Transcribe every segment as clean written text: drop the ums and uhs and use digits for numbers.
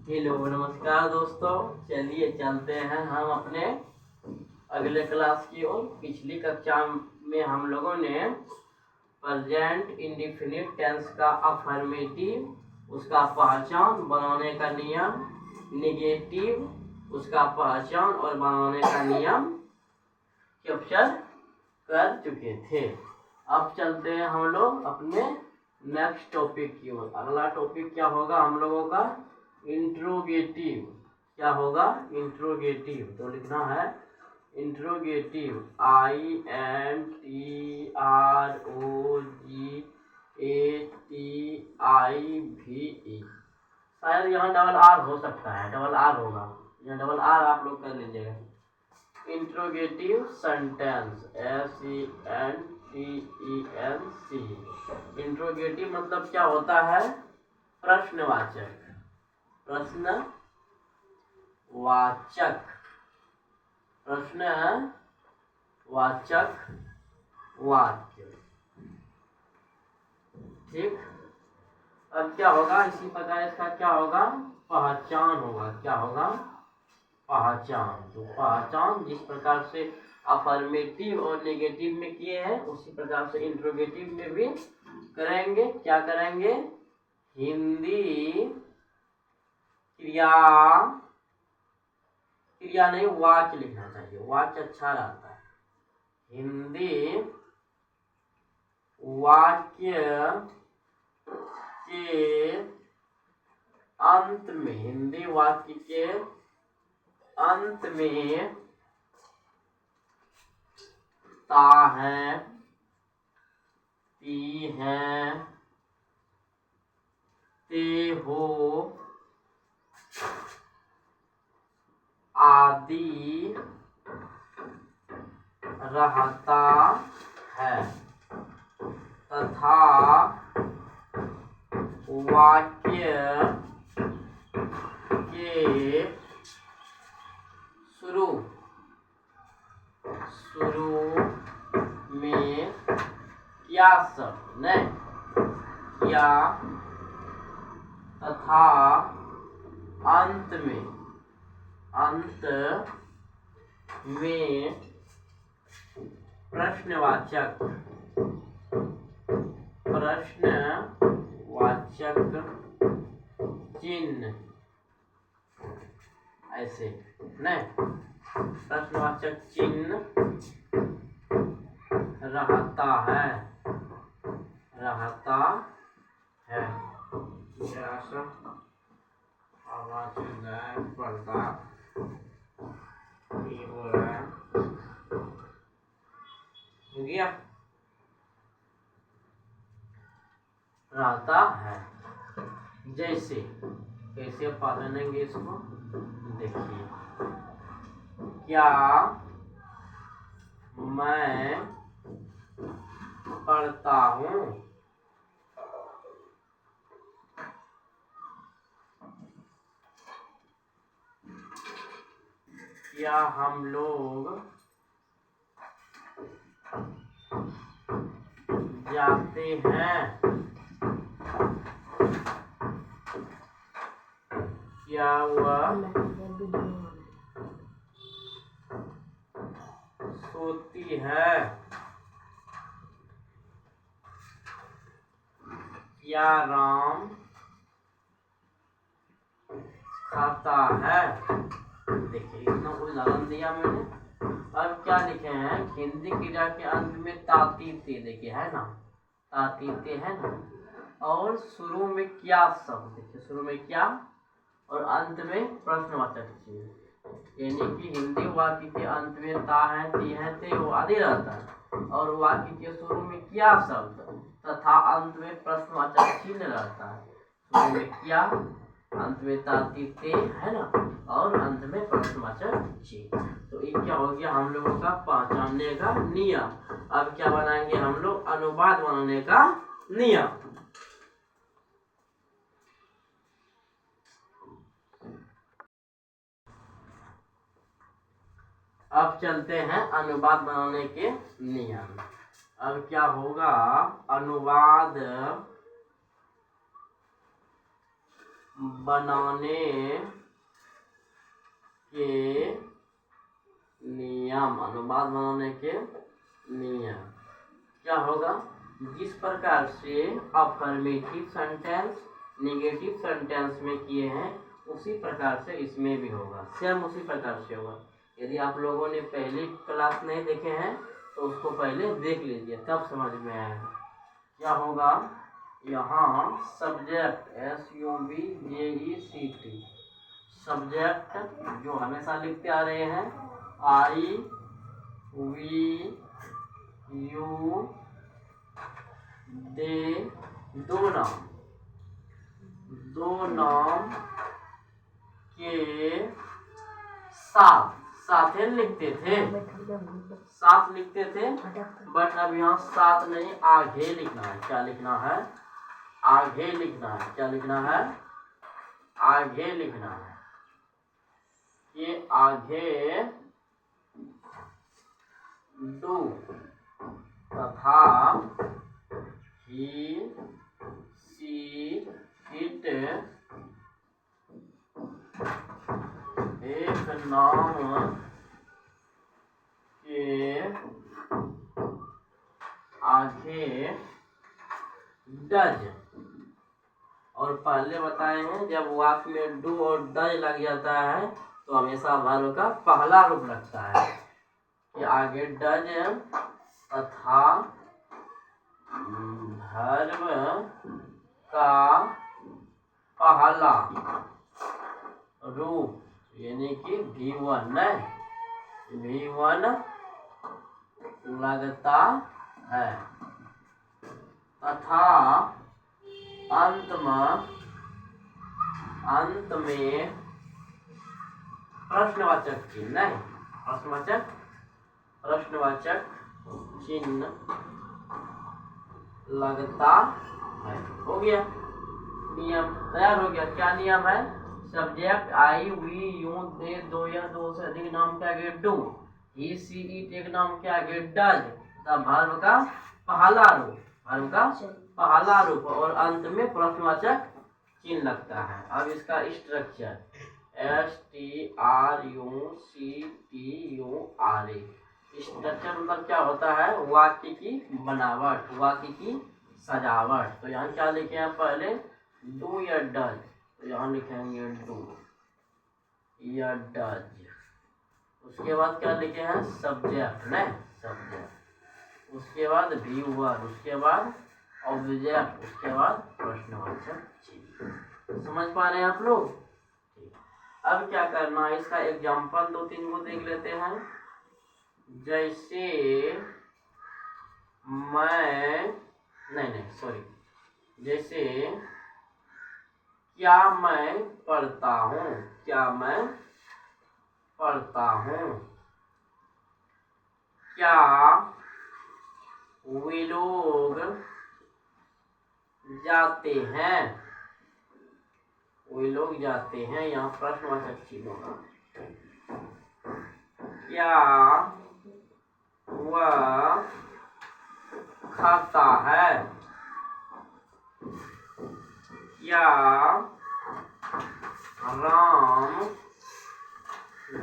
Hello नमस्कार दोस्तों, चलिए चलते हैं हम अपने अगले क्लास की ओर। पिछली कक्षा में हम लोगों ने प्रेजेंट इंडेफिनिट टेंस का अफर्मेटिव, उसका पहचान, बनाने का नियम, नेगेटिव, उसका पहचान और बनाने का नियम कैप्चर कर चुके थे। अब चलते हैं हम लोग अपने नेक्स्ट टॉपिक की ओर। अगला टॉपिक क्या होगा हम लोगों का? इंट्रोगेटिव। क्या होगा? इंट्रोगेटिव। तो लिखना है इंट्रोगेटिव, INTROGATIVE। शायद यहाँ डबल आर हो सकता है, डबल आर होगा, यहाँ डबल आर आप लोग कर लीजिएगा। Interrogative sentence, SENTENC। इंट्रोगेटिव मतलब क्या होता है? प्रश्नवाचक, प्रश्नवाचक, प्रश्नवाचक वाक्य। ठीक। अब क्या होगा? इसी प्रकार इसका क्या होगा? पहचान होगा। क्या होगा? पहचान। तो पहचान जिस प्रकार से अफर्मेटिव और नेगेटिव में किए हैं, उसी प्रकार से इंट्रोगेटिव में भी करेंगे। क्या करेंगे? हिंदी क्रिया नहीं, वाक्य लिखना चाहिए, वाक्य अच्छा रहता है। हिंदी वाक्य के अंत में, हिंदी वाक्य के अंत में ता है, ती है, ते हो आदि रहता है तथा वाक्य के शुरू में क्या शब्द नहीं, या तथा अंत में प्रश्नवाचक चिन्ह, ऐसे नहीं, प्रश्नवाचक चिन्ह रहता है। आवाज पर्दा हो गया, रहता है। जैसे कैसे पढ़ेंगे इसको? देखिए, क्या मैं पढ़ता हूँ? क्या हम लोग जाते हैं? क्या वह सोती है? क्या राम खाता है? देखिए, इतना उदाहरण दिया मैंने। अब क्या लिखे हैं? हिंदी क्रिया के अंत में तातीते, देखिए है ना, तातीते है ना, और शुरू में क्या शब्द, देखिए शुरू में क्या और अंत में प्रश्नवाचक चिन्ह। यानी कि हिंदी वाक्य के अंत में ता है, ती है, ते वो आदि रहता है, और वाक्य के शुरू में क्या शब्द तथा अंत में प्रश्नवाचक चिन्ह रहता है। शुरू में क्या, अंत में ताती ते है ना, और अंत में प्रश्नवाचक चिन्ह। तो ये क्या हो गया हम लोगों का पहचानने का नियम। अब क्या बनाएंगे हम लोग? अनुवाद बनाने का नियम। अब चलते हैं अनुवाद बनाने के नियम। अब क्या होगा? अनुवाद बनाने के नियम, अनुवाद बनाने के नियम क्या होगा? जिस प्रकार से अफर्मेटिव सेंटेंस नेगेटिव सेंटेंस में किए हैं उसी प्रकार से इसमें भी होगा, सेम उसी प्रकार से होगा। यदि आप लोगों ने पहली क्लास नहीं देखे हैं तो उसको पहले देख लीजिए, तब समझ में आएगा। क्या होगा? यहाँ सब्जेक्ट SUBJECT सब्जेक्ट जो हमेशा लिखते आ रहे हैं I we you they, दो नाम के साथ लिखते थे, साथ लिखते थे, बट अब यहाँ साथ नहीं आगे लिखना है। क्या लिखना है? आगे लिखना है। क्या लिखना है? आगे लिखना है। ये आगे डू तथा ही सी इट एक नाम के आगे डज, और पहले बताए हैं जब वाक्य में डू और डज लग जाता है तो हमेशा वर्ब का पहला रूप लगता है। कि आगे डज तथा वर्ब का पहला रूप यानी कि V1 लगता है तथा अंत में प्रश्नवाचक चिन्ह चिन्ह लगता है। हो गया, नियम तैयार हो गया। क्या नियम है? Subject I we you they दो या दो से अधिक नाम के आगे डू, ही सी इट एक नाम के आगे डज, तब वर्ब का पहला रूप और अंत में प्रश्नवाचक चिन्ह लगता है। अब इसका स्ट्रक्चर STRUCTURA। स्ट्रक्चर मतलब क्या होता है? वाक्य की बनावट, वाक्य की सजावट। तो यहाँ क्या लिखे हैं? पहले डू या डज, तो यहाँ लिखेंगे डू या डज। उसके बाद क्या लिखे हैं? सब्जेक्ट सब्जेक्ट, उसके बाद व्यूअर, उसके बाद ऑब्जेक्ट, उसके बाद प्रश्नवाचक चिन्ह। समझ पा रहे हैं आप लोग? अब क्या करना है? इसका एग्जाम्पल 2-3 को देख लेते हैं। जैसे जैसे क्या मैं पढ़ता हूँ, क्या वे लोग जाते हैं, यहाँ प्रश्नवाचक चिन्ह होगा। क्या वह खाता है, क्या राम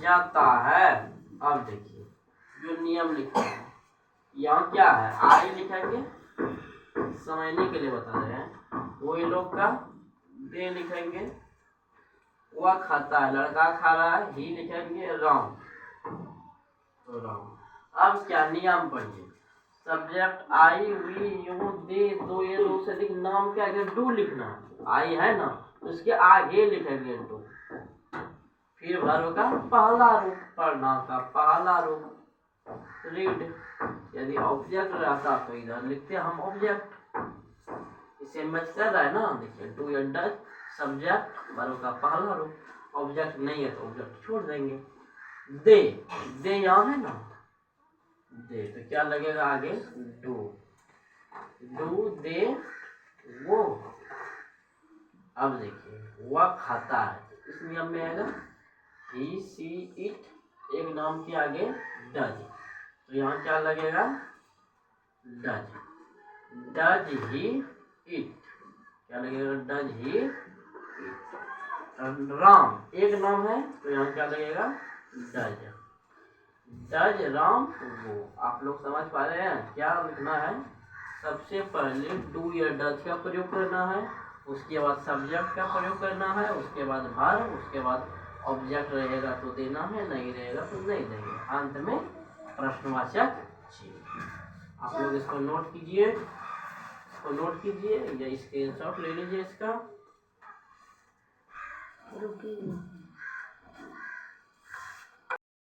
जाता है। अब देखिए जो नियम लिखा है, यहाँ क्या है? आई लिखेंगे, समझने के लिए बता रहे हैं। वो लोग का दे लिखेंगे, वह खाता है, लड़का खा रहा है, ही लिखेंगे, राम तो राम। अब क्या नियम पढ़िए? Subject I we you they दो या दो से अधिक नाम के आगे डू लिखना। आई है ना, उसके आगे लिखेंगे डू, फिर वर्ब का पहला रूप, पढ़ना का पहला रूप रीड। यदि ऑब्जेक्ट रहता तो इधर लिखते हम ऑब्जेक्ट। इसे मैच कर रहा है ना? देखिए डू या डज सब्जेक्ट, वर्ब का पहला रूप। ऑब्जेक्ट नहीं है तो ऑब्जेक्ट छोड़ देंगे। दे यहाँ है ना, दे तो क्या लगेगा आगे? डू दे वो। अब देखिए वह खाता है, इस नियम में आएगा ही सी इट एक नाम के आगे डज, तो यहाँ क्या लगेगा? Does he it. क्या लगेगा? Does he it. राम एक नाम है तो यहाँ क्या लगेगा, डज। डज राम गो। आप लोग समझ पा रहे हैं क्या लिखना है? सबसे पहले डू या डज का प्रयोग करना है, उसके बाद सब्जेक्ट का प्रयोग करना है, उसके बाद वर्ब, उसके बाद ऑब्जेक्ट रहेगा तो देना है, नहीं रहेगा तो नहीं देंगे, अंत में प्रश्नवाचक चिन्ह। आप लोग इसको नोट कीजिए, इसको नोट कीजिए या स्क्रीनशॉट ले लीजिए इसका।